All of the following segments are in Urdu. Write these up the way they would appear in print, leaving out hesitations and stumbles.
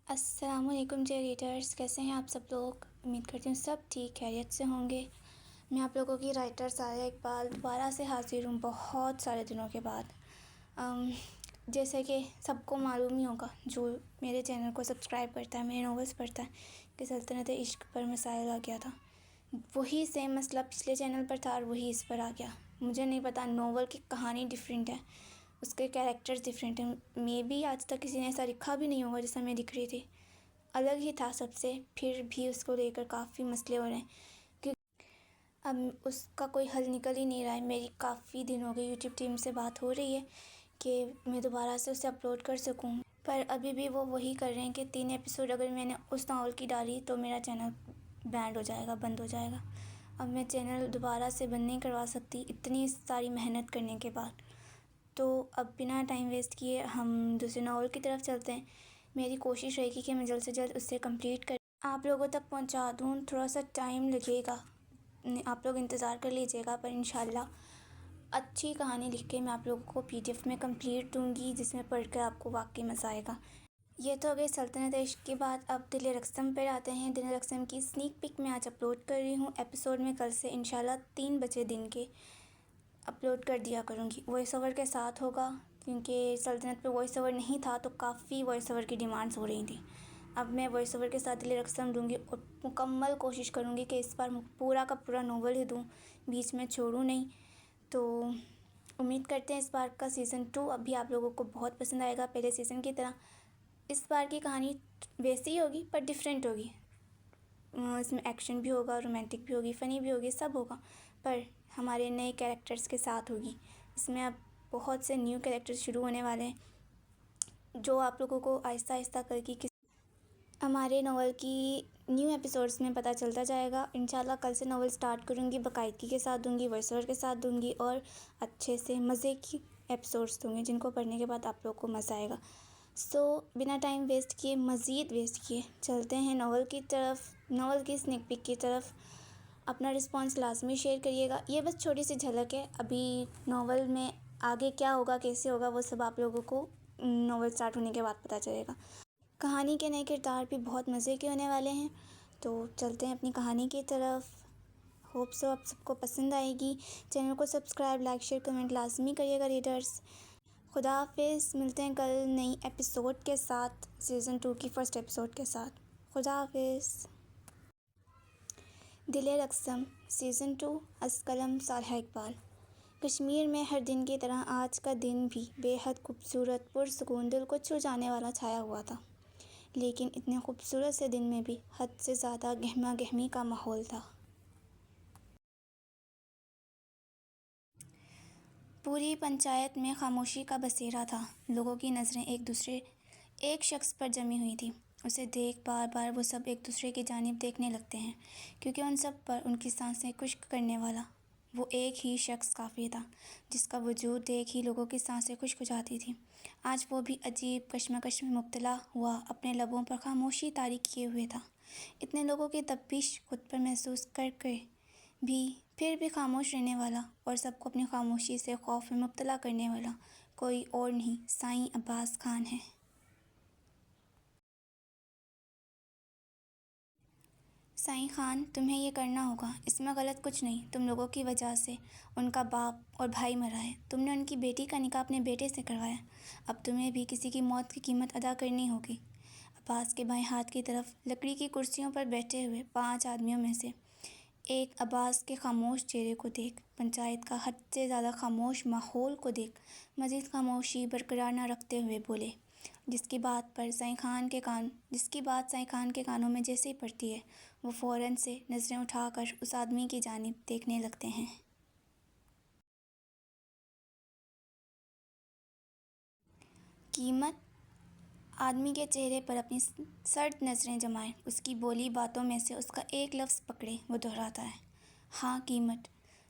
السلام علیکم جے ریڈرز، کیسے ہیں آپ سب لوگ؟ امید کرتی ہوں سب ٹھیک خیریت سے ہوں گے۔ میں آپ لوگوں کی رائٹر سارہ اقبال دوبارہ سے حاضر ہوں بہت سارے دنوں کے بعد۔ جیسے کہ سب کو معلوم ہی ہوگا جو میرے چینل کو سبسکرائب کرتا ہے، میرے ناولس پڑھتا ہے، کہ سلطنت عشق پر مسائل آ گیا تھا۔ وہی سیم مسئلہ پچھلے چینل پر تھا اور وہی اس پر آ گیا۔ مجھے نہیں پتا، ناول کی کہانی ڈیفرنٹ ہے، اس کے کیریکٹرز ڈیفرنٹ ہیں۔ مے بی آج تک کسی نے ایسا لکھا بھی نہیں ہوگا جیسا میں لکھ رہی تھی، الگ ہی تھا سب سے۔ پھر بھی اس کو لے کر کافی مسئلے ہو رہے ہیں کیونکہ اب اس کا کوئی حل نکل ہی نہیں رہا ہے۔ میری کافی دن ہو گئی یوٹیوب ٹیم سے بات ہو رہی ہے کہ میں دوبارہ سے اسے اپلوڈ کر سکوں، پر ابھی بھی وہ وہی کر رہے ہیں کہ 3 ایپیسوڈ اگر میں نے اس ناول کی ڈالی تو میرا چینل بینڈ ہو جائے گا، بند ہو جائے گا۔ اب میں چینل دوبارہ سے بند نہیں کروا سکتی اتنی ساری محنت کرنے کے بعد۔ تو اب بنا ٹائم ویسٹ کیے ہم دوسرے ناول کی طرف چلتے ہیں۔ میری کوشش رہے گی کہ میں جلد سے جلد اسے کمپلیٹ کر آپ لوگوں تک پہنچا دوں۔ تھوڑا سا ٹائم لگے گا، آپ لوگ انتظار کر لیجیے گا، پر انشاءاللہ اچھی کہانی لکھ کے میں آپ لوگوں کو PDF میں کمپلیٹ دوں گی، جس میں پڑھ کر آپ کو واقعی مزہ آئے گا۔ یہ تو ہو گئی سلطنت عشق کی بات۔ اب دل رقصم پر آتے ہیں۔ دل رقصم کی سنیک پک میں آج اپلوڈ کر رہی ہوں۔ ایپیسوڈ میں کل سے انشاءاللہ 3 بجے دن کے اپلوڈ کر دیا کروں گی۔ وائس اوور کے ساتھ ہوگا، کیونکہ سلطنت پہ وائس اوور نہیں تھا تو کافی وائس اوور کی ڈیمانڈز ہو رہی تھیں۔ اب میں وائس اوور کے ساتھ دل رقصم دوں گی اور مکمل کوشش کروں گی کہ اس بار پورا کا پورا ناول ہی دوں، بیچ میں چھوڑوں نہیں۔ تو امید کرتے ہیں اس بار کا سیزن 2 اب بھی آپ لوگوں کو بہت پسند آئے گا پہلے سیزن کی طرح۔ اس بار کی کہانی ویسی ہی ہوگی پر ڈیفرنٹ ہوگی۔ اس میں ایکشن بھی ہوگا، رومانٹک بھی ہوگی، فنی بھی ہوگی، سب ہوگا، پر ہمارے نئے کیریکٹرز کے ساتھ ہوگی۔ اس میں اب بہت سے نیو کیریکٹرز شروع ہونے والے ہیں جو آپ لوگوں کو آہستہ آہستہ کر کے ہمارے ناول کی نیو ایپیسوڈز میں پتہ چلتا جائے گا۔ انشاءاللہ کل سے ناول سٹارٹ کروں گی، باقاعدگی کے ساتھ دوں گی، وائس اوور کے ساتھ دوں گی اور اچھے سے مزے کی ایپیسوڈز دوں گی جن کو پڑھنے کے بعد آپ لوگوں کو مزہ آئے گا۔ بنا ٹائم مزید ویسٹ کیے چلتے ہیں ناول کی طرف، ناول کی سنیک پک کی طرف۔ اپنا رسپانس لازمی شیئر کریے گا۔ یہ بس چھوٹی سی جھلک ہے، ابھی ناول میں آگے کیا ہوگا، کیسے ہوگا، وہ سب آپ لوگوں کو ناول سٹارٹ ہونے کے بعد پتہ چلے گا۔ کہانی کے نئے کردار بھی بہت مزے کے ہونے والے ہیں، تو چلتے ہیں اپنی کہانی کی طرف۔ ہوپ سو آپ سب کو پسند آئے گی۔ چینل کو سبسکرائب، لائک، شیئر، کمنٹ لازمی کریے گا ریڈرز۔ خدا حافظ، ملتے ہیں کل نئی ایپیسوڈ کے ساتھ، سیزن 2 کی فرسٹ ایپیسوڈ کے ساتھ۔ خدا حافظ۔ دل رقصم سیزن 2 از قلم صالحہ اقبال۔ کشمیر میں ہر دن کی طرح آج کا دن بھی بے حد خوبصورت، پرسکون، دل کو چھو جانے والا چھایا ہوا تھا، لیکن اتنے خوبصورت سے دن میں بھی حد سے زیادہ گہما گہمی کا ماحول تھا۔ پوری پنچایت میں خاموشی کا بسیرا تھا۔ لوگوں کی نظریں ایک شخص پر جمی ہوئی تھیں۔ اسے دیکھ بار بار وہ سب ایک دوسرے کی جانب دیکھنے لگتے ہیں، کیونکہ ان سب پر ان کی سانسیں خشک کرنے والا وہ ایک ہی شخص کافی تھا، جس کا وجود دیکھ ہی لوگوں کی سانسیں خشک ہو جاتی تھیں۔ آج وہ بھی عجیب کشمکش میں مبتلا ہوا اپنے لبوں پر خاموشی طاری کیے ہوئے تھا۔ اتنے لوگوں کی تپش خود پر محسوس کر کے بھی پھر بھی خاموش رہنے والا اور سب کو اپنی خاموشی سے خوف میں مبتلا کرنے والا کوئی اور نہیں، سائیں عباس خان ہے۔ سائیں خان، تمہیں یہ کرنا ہوگا، اس میں غلط کچھ نہیں۔ تم لوگوں کی وجہ سے ان کا باپ اور بھائی مرا ہے، تم نے ان کی بیٹی کا نکاح اپنے بیٹے سے کروایا، اب تمہیں بھی کسی کی موت کی قیمت ادا کرنی ہوگی۔ عباس کے بائیں ہاتھ کی طرف لکڑی کی کرسیوں پر بیٹھے ہوئے 5 آدمیوں میں سے ایک عباس کے خاموش چہرے کو دیکھ، پنچایت کا حد سے زیادہ خاموش ماحول کو دیکھ مزید خاموشی برقرار نہ رکھتے ہوئے بولے، جس کی بات سائیں خان کے کانوں میں جیسے ہی پڑتی ہے، وہ فوراً سے نظریں اٹھا کر اس آدمی کی جانب دیکھنے لگتے ہیں۔ قیمت؟ آدمی کے چہرے پر اپنی سرد نظریں جمائے اس کی بولی باتوں میں سے اس کا ایک لفظ پکڑے وہ دہراتا ہے، ہاں قیمت۔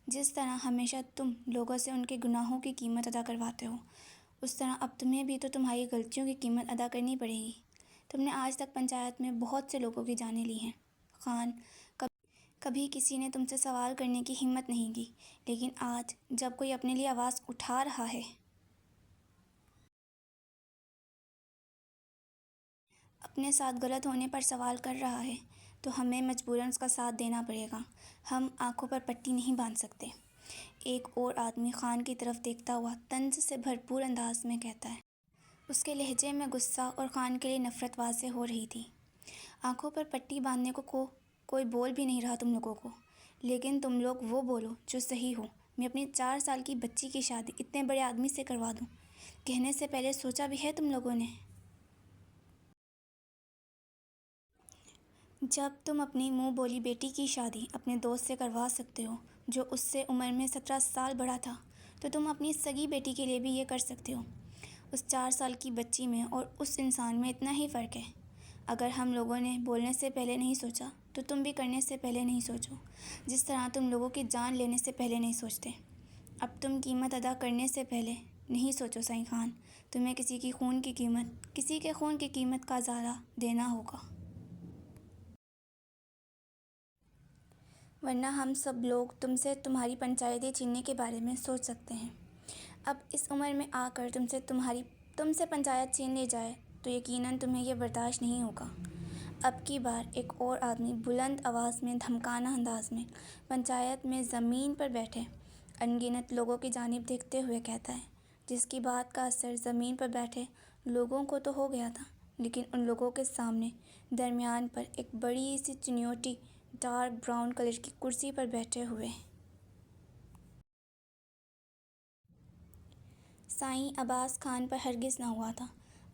جس طرح ہمیشہ تم لوگوں سے ان کے گناہوں کی قیمت ادا کرواتے ہو، اس طرح اب تمہیں بھی تو تمہاری غلطیوں کی قیمت ادا کرنی پڑے گی۔ تم نے آج تک پنچایت میں بہت سے لوگوں کی جانیں لی ہیں خان، کبھی کسی نے تم سے سوال کرنے کی ہمت نہیں کی، لیکن آج جب کوئی اپنے لیے آواز اٹھا رہا ہے، اپنے ساتھ غلط ہونے پر سوال کر رہا ہے تو ہمیں مجبوراً اس کا ساتھ دینا پڑے گا، ہم آنکھوں پر پٹی نہیں باندھ سکتے۔ ایک اور آدمی خان کی طرف دیکھتا ہوا طنز سے بھرپور انداز میں کہتا ہے۔ اس کے لہجے میں غصہ اور خان کے لیے نفرت واضح ہو رہی تھی۔ آنکھوں پر پٹی باندھنے کو کوئی بول بھی نہیں رہا تم لوگوں کو، لیکن تم لوگ وہ بولو جو صحیح ہو۔ میں اپنی 4 سال کی بچی کی شادی اتنے بڑے آدمی سے کروا دوں، کہنے سے پہلے سوچا بھی ہے تم لوگوں نے؟ جب تم اپنی منہ بولی بیٹی کی شادی اپنے دوست سے کروا سکتے ہو جو اس سے عمر میں 17 سال بڑا تھا، تو تم اپنی سگی بیٹی کے لیے بھی یہ کر سکتے ہو۔ اس 4 سال کی بچی میں اور اس انسان میں اتنا ہی فرق ہے۔ اگر ہم لوگوں نے بولنے سے پہلے نہیں سوچا تو تم بھی کرنے سے پہلے نہیں سوچو، جس طرح تم لوگوں کی جان لینے سے پہلے نہیں سوچتے۔ اب تم قیمت ادا کرنے سے پہلے نہیں سوچو سائیں خان، تمہیں کسی کے خون کی قیمت کا ازالہ دینا ہوگا، ورنہ ہم سب لوگ تم سے تمہاری پنچایتیں چھیننے کے بارے میں سوچ سکتے ہیں۔ اب اس عمر میں آ کر تم سے پنچایت چھین لی جائے تو یقیناً تمہیں یہ برداشت نہیں ہوگا۔ اب کی بار ایک اور آدمی بلند آواز میں دھمکانہ انداز میں پنچایت میں زمین پر بیٹھے ان گنت لوگوں کی جانب دیکھتے ہوئے کہتا ہے، جس کی بات کا اثر زمین پر بیٹھے لوگوں کو تو ہو گیا تھا، لیکن ان لوگوں کے سامنے درمیان پر ایک بڑی سی چنوٹی ڈارک براؤن کلر کی کرسی پر بیٹھے ہوئے سائیں عباس خان پر ہرگز نہ ہوا تھا۔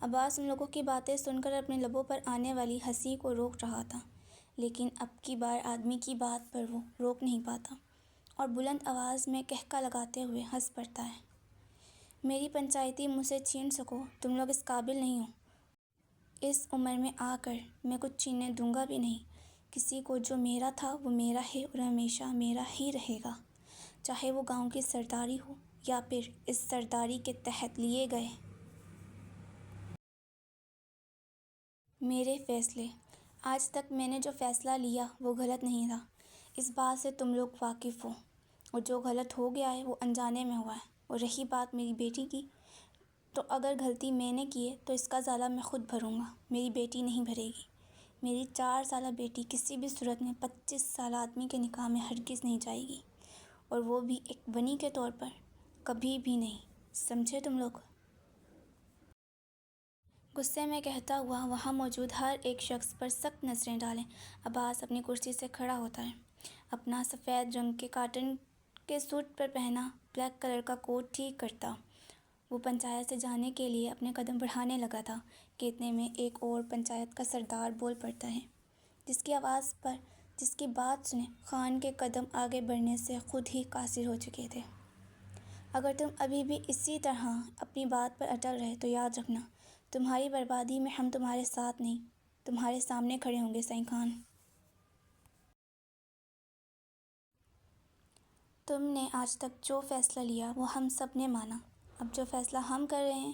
عباس ان لوگوں کی باتیں سن کر اپنے لبوں پر آنے والی ہنسی کو روک رہا تھا، لیکن اب کی بار آدمی کی بات پر وہ روک نہیں پاتا اور بلند آواز میں قہقہ لگاتے ہوئے ہنس پڑتا ہے۔ میری پنچایتی مجھ سے چھین سکو، تم لوگ اس قابل نہیں ہو۔ اس عمر میں آ کر میں کچھ چھیننے دوں گا بھی نہیں۔ کسی کو جو میرا تھا وہ میرا ہے اور ہمیشہ میرا ہی رہے گا، چاہے وہ گاؤں کی سرداری ہو یا پھر اس سرداری کے تحت لیے گئے میرے فیصلے۔ آج تک میں نے جو فیصلہ لیا وہ غلط نہیں تھا، اس بات سے تم لوگ واقف ہو، اور جو غلط ہو گیا ہے وہ انجانے میں ہوا ہے۔ اور رہی بات میری بیٹی کی، تو اگر غلطی میں نے کی ہے تو اس کا ازالہ میں خود بھروں گا، میری بیٹی نہیں بھرے گی۔ میری 4 سالہ بیٹی کسی بھی صورت میں 25 سالہ آدمی کے نکاح میں ہرگز نہیں جائے گی، اور وہ بھی ایک بنی کے طور پر، کبھی بھی نہیں، سمجھے تم لوگ؟ غصے میں کہتا ہوا وہاں موجود ہر ایک شخص پر سخت نظریں ڈالے عباس اپنی کرسی سے کھڑا ہوتا ہے۔ اپنا سفید رنگ کے کاٹن کے سوٹ پر پہنا بلیک کلر کا کوٹ ٹھیک کرتا وہ پنچایت سے جانے کے لیے اپنے قدم بڑھانے لگا تھا کہ اتنے میں ایک اور پنچایت کا سردار بول پڑتا ہے، جس کی بات سنے خان کے قدم آگے بڑھنے سے خود ہی قاصر ہو چکے تھے۔ اگر تم ابھی بھی اسی طرح اپنی بات پر اٹل رہے تو یاد رکھنا، تمہاری بربادی میں ہم تمہارے ساتھ نہیں، تمہارے سامنے کھڑے ہوں گے سائیں خان۔ تم نے آج تک جو فیصلہ لیا وہ ہم سب نے مانا، اب جو فیصلہ ہم کر رہے ہیں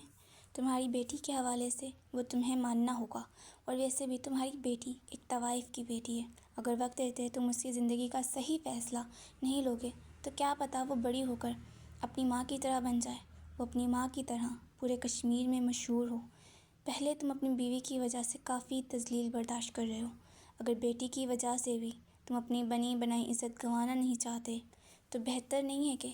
تمہاری بیٹی کے حوالے سے وہ تمہیں ماننا ہوگا، اور ویسے بھی تمہاری بیٹی ایک طوائف کی بیٹی ہے۔ اگر وقت رہتے تم اس کی زندگی کا صحیح فیصلہ نہیں لوگے تو کیا پتہ وہ بڑی ہو کر اپنی ماں کی طرح بن جائے، وہ اپنی ماں کی طرح پورے کشمیر میں مشہور ہو۔ پہلے تم اپنی بیوی کی وجہ سے کافی تذلیل برداشت کر رہے ہو، اگر بیٹی کی وجہ سے بھی تم اپنی بنی بنائی عزت گنوانا نہیں چاہتے تو بہتر نہیں ہے کہ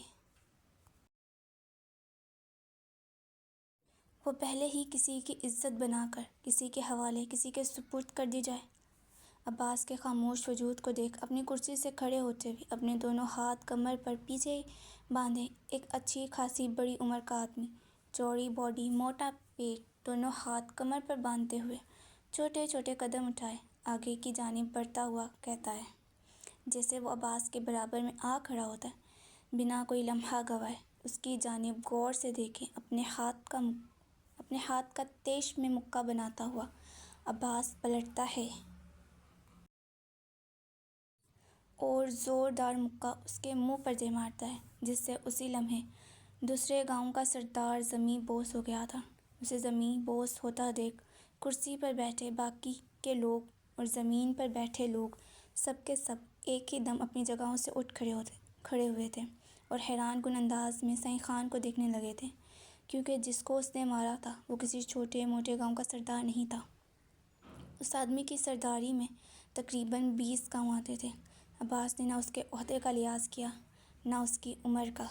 وہ پہلے ہی کسی کی عزت بنا کر کسی کے حوالے، کسی کے سپرد کر دی جائے۔ عباس کے خاموش وجود کو دیکھ اپنی کرسی سے کھڑے ہوتے ہوئے اپنے دونوں ہاتھ کمر پر پیچھے باندھے ایک اچھی خاصی بڑی عمر کا آدمی، چوڑی باڈی، موٹا پیٹ، دونوں ہاتھ کمر پر باندھتے ہوئے چھوٹے چھوٹے قدم اٹھائے آگے کی جانب بڑھتا ہوا کہتا ہے، جیسے وہ عباس کے برابر میں آ کھڑا ہوتا ہے، بنا کوئی لمحہ گوائے اس کی جانب غور سے دیکھے اپنے ہاتھ کا تیش میں مکہ بناتا ہوا عباس پلٹتا ہے اور زوردار مکہ اس کے منہ پر دے مارتا ہے، جس سے اسی لمحے دوسرے گاؤں کا سردار زمیں بوس ہو گیا تھا۔ اسے زمیں بوس ہوتا دیکھ کرسی پر بیٹھے باقی کے لوگ اور زمین پر بیٹھے لوگ سب کے سب ایک ہی دم اپنی جگہوں سے اٹھ کھڑے ہوئے تھے اور حیران کن انداز میں سائیں خان کو دیکھنے لگے تھے، کیونکہ جس کو اس نے مارا تھا وہ کسی چھوٹے موٹے گاؤں کا سردار نہیں تھا، اس آدمی کی سرداری میں تقریباً 20 گاؤں آتے تھے۔ عباس نے نہ اس کے عہدے کا لحاظ کیا، نہ اس کی عمر کا۔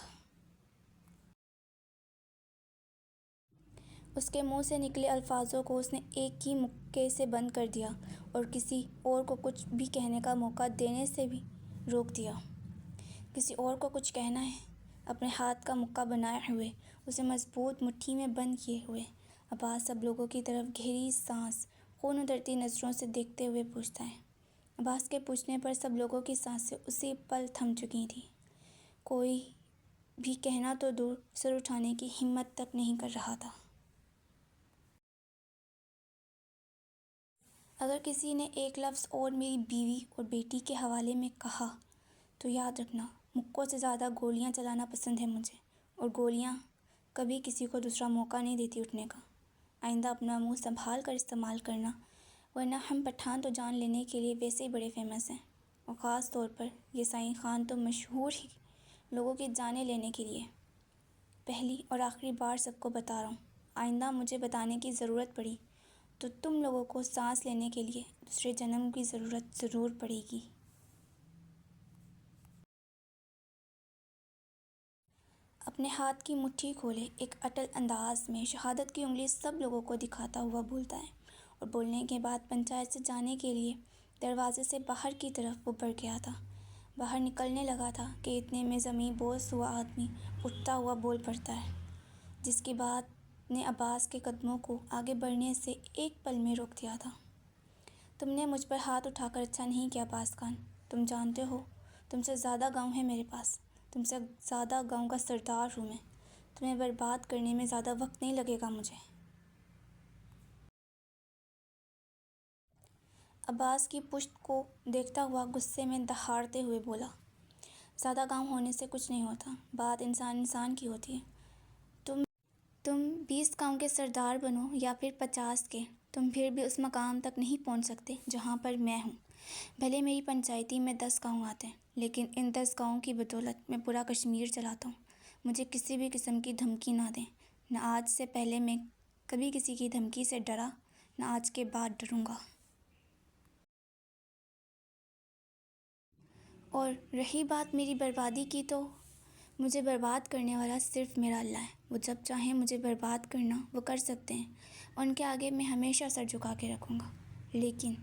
اس کے منہ سے نکلے الفاظوں کو اس نے ایک ہی مکے سے بند کر دیا اور کسی اور کو کچھ بھی کہنے کا موقع دینے سے بھی روک دیا۔ کسی اور کو کچھ کہنا ہے، اپنے ہاتھ کا مکہ بنائے ہوئے، اسے مضبوط مٹھی میں بند کیے ہوئے، عباس سب لوگوں کی طرف گہری سانس خون ادھرتی نظروں سے دیکھتے ہوئے پوچھتا ہے۔ عباس کے پوچھنے پر سب لوگوں کی سانسیں اسی پل تھم چکی تھیں۔ کوئی بھی کہنا تو دور، سر اٹھانے کی ہمت تک نہیں کر رہا تھا۔ اگر کسی نے ایک لفظ اور میری بیوی اور بیٹی کے حوالے میں کہا تو یاد رکھنا، مکوں سے زیادہ گولیاں چلانا پسند ہے مجھے، اور گولیاں کبھی کسی کو دوسرا موقع نہیں دیتی اٹھنے کا۔ آئندہ اپنا منہ سنبھال کر استعمال کرنا، ورنہ ہم پٹھان تو جان لینے کے لیے ویسے ہی بڑے فیمس ہیں، اور خاص طور پر یہ سائیں خان تو مشہور ہی لوگوں کی جانیں لینے کے لیے۔ پہلی اور آخری بار سب کو بتا رہا ہوں، آئندہ مجھے بتانے کی ضرورت پڑی تو تم لوگوں کو سانس لینے کے لیے دوسرے جنم کی ضرورت ضرور پڑے گی۔ اپنے ہاتھ کی مٹھی کھولے ایک اٹل انداز میں شہادت کی انگلی سب لوگوں کو دکھاتا ہوا بولتا ہے، اور بولنے کے بعد پنچایت سے جانے کے لیے دروازے سے باہر کی طرف وہ بڑھ گیا تھا۔ باہر نکلنے لگا تھا کہ اتنے میں زمیں بوس ہوا آدمی اٹھتا ہوا بول پڑتا ہے، جس کی بات نے عباس کے قدموں کو آگے بڑھنے سے ایک پل میں روک دیا تھا۔ تم نے مجھ پر ہاتھ اٹھا کر اچھا نہیں کیا عباس خان، تم جانتے ہو تم سے زیادہ گاؤں ہے میرے پاس، تم سے زیادہ گاؤں کا سردار ہوں میں، تمہیں برباد کرنے میں زیادہ وقت نہیں لگے گا مجھے۔ عباس کی پشت کو دیکھتا ہوا غصے میں دہاڑتے ہوئے بولا، زیادہ گاؤں ہونے سے کچھ نہیں ہوتا، بات انسان انسان کی ہوتی ہے۔ تم 20 گاؤں کے سردار بنو یا پھر 50 کے، تم پھر بھی اس مقام تک نہیں پہنچ سکتے جہاں پر میں ہوں۔ بھلے میری پنچایتی میں 10 گاؤں آتے ہیں، لیکن ان 10 گاؤں کی بدولت میں پورا کشمیر چلاتا ہوں۔ مجھے کسی بھی قسم کی دھمکی نہ دیں، نہ آج سے پہلے میں کبھی کسی کی دھمکی سے ڈرا، نہ آج کے بعد ڈروں گا۔ اور رہی بات میری بربادی کی، تو مجھے برباد کرنے والا صرف میرا اللہ ہے۔ وہ جب چاہیں مجھے برباد کرنا وہ کر سکتے ہیں، اور ان کے آگے میں ہمیشہ سر جھکا کے رکھوں گا۔ لیکن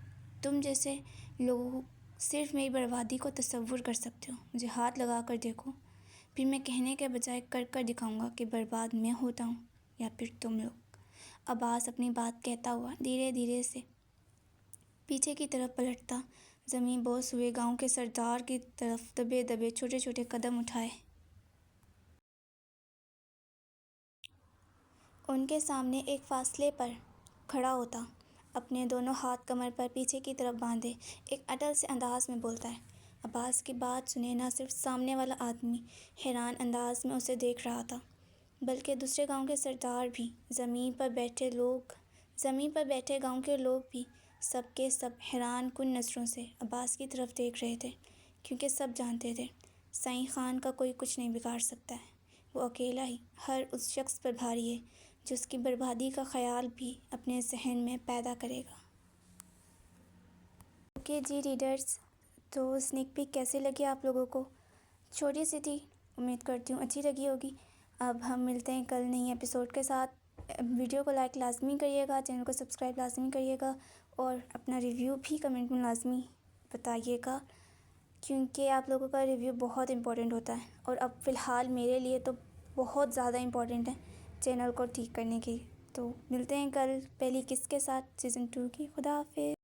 تم جیسے لوگ صرف میری بربادی کو تصور کر سکتے ہو۔ مجھے ہاتھ لگا کر دیکھو، پھر میں کہنے کے بجائے کر کر دکھاؤں گا کہ برباد میں ہوتا ہوں یا پھر تم لوگ۔ عباس اپنی بات کہتا ہوا دھیرے دھیرے سے پیچھے کی طرف پلٹتا، زمیں بوس ہوئے گاؤں کے سردار کی طرف دبے دبے چھوٹے چھوٹے قدم اٹھائے۔ ان کے سامنے ایک فاصلے پر کھڑا ہوتا، اپنے دونوں ہاتھ کمر پر پیچھے کی طرف باندھے ایک اٹل سے انداز میں بولتا ہے۔ عباس کی بات سنے نہ صرف سامنے والا آدمی حیران انداز میں اسے دیکھ رہا تھا، بلکہ دوسرے گاؤں کے سردار بھی، زمین پر بیٹھے گاؤں کے لوگ بھی، سب کے سب حیران کن نظروں سے عباس کی طرف دیکھ رہے تھے، کیونکہ سب جانتے تھے سائیں خان کا کوئی کچھ نہیں بگاڑ سکتا ہے۔ وہ اکیلا ہی ہر اس شخص پر بھاری ہے جو اس کی بربادی کا خیال بھی اپنے ذہن میں پیدا کرے گا۔ اوکے جی ریڈرز، تو اسنیک پیک کیسے لگی آپ لوگوں کو؟ چھوٹی سی تھی، امید کرتی ہوں اچھی لگی ہوگی۔ اب ہم ملتے ہیں کل نئی ایپیسوڈ کے ساتھ۔ ویڈیو کو لائک لازمی کریے گا، چینل کو سبسکرائب لازمی کریے گا، اور اپنا ریویو بھی کمنٹ میں لازمی بتائیے گا، کیونکہ آپ لوگوں کا ریویو بہت امپورٹنٹ ہوتا ہے، اور اب فی الحال میرے لیے تو بہت زیادہ امپورٹنٹ ہے چینل کو ٹھیک کرنے کی۔ تو ملتے ہیں کل پہلی قسط کے ساتھ سیزن 2 کی۔ خدا حافظ۔